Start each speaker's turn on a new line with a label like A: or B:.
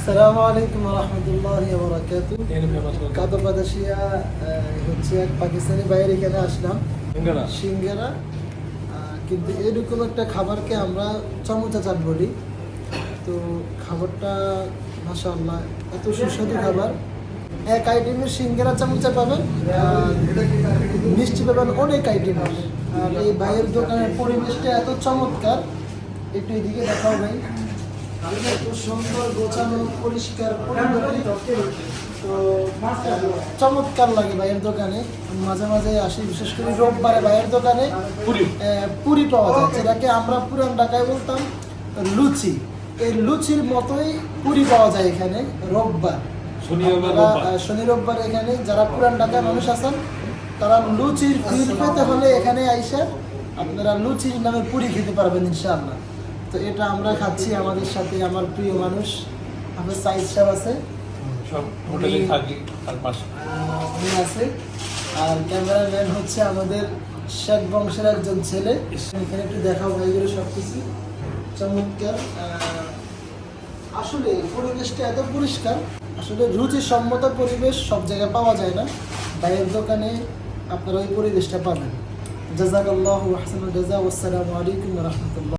A: আসসালামু আলাইকুম ওয়া রাহমাতুল্লাহি ওয়া বারাকাতুহু। কাদরবাদাসিয়া হচ্ছে এক পাকিস্তানি ভাইয়ের এখানে আসলাম সিঙ্গারা, কিন্তু এরকম একটা খাবারকে আমরা চমচা চাট বলি। তো খাবারটা মাশাআল্লাহ এত সুস্বাদু খাবার। এক আইটেমের সিঙ্গারা চামচা পাবেন, মিষ্টি পাবেন অনেক আইটেমের। আর এই ভাইয়ের দোকানের পরিবেশটা এত চমৎকার, একটু এদিকে দেখাও ভাই। এত সুন্দর গোছানো পরিষ্কার তো চমৎকার লাগে ভাইয়ের দোকানে। মাঝে মাঝে আসি, বিশেষ করে রোববারে ভাইয়ের দোকানে পুরি পাওয়া যায়, যেটাকে আমরা পুরান ঢাকায় বলতাম লুচি। এই লুচির মতোই পুরি পাওয়া যায় এখানে রোববার, শনি রোববার। এখানে যারা পুরান ঢাকায় মানুষ আছেন তারা লুচির ফিল পেতে হলে এখানে আইসা আপনারা লুচির নামে পুরি খেতে পারবেন ইনশাআল্লাহ। তো এটা আমরা খাচ্ছি, আমাদের সাথে আমার প্রিয় মানুষ আমার সাইদ সাহেব আছে, উনি আছে, আর ক্যামেরাম্যান হচ্ছে আমাদের শেখ বংশের একজন ছেলে। এখানে একটু দেখাও ভাইগুলো সব কিছু চমৎকার। আসলে পরিবেশটা এত পরিষ্কার, আসলে রুচিসম্মত পরিবেশ সব জায়গায় পাওয়া যায় না। ভাইয়ের দোকানে আপনারা ওই পরিবেশটা পাবেন। জাযাকাল্লাহু আহসানুল জাযা। ওয়াসসালামু আলাইকুম ওয়া রাহমাতুল্লাহ।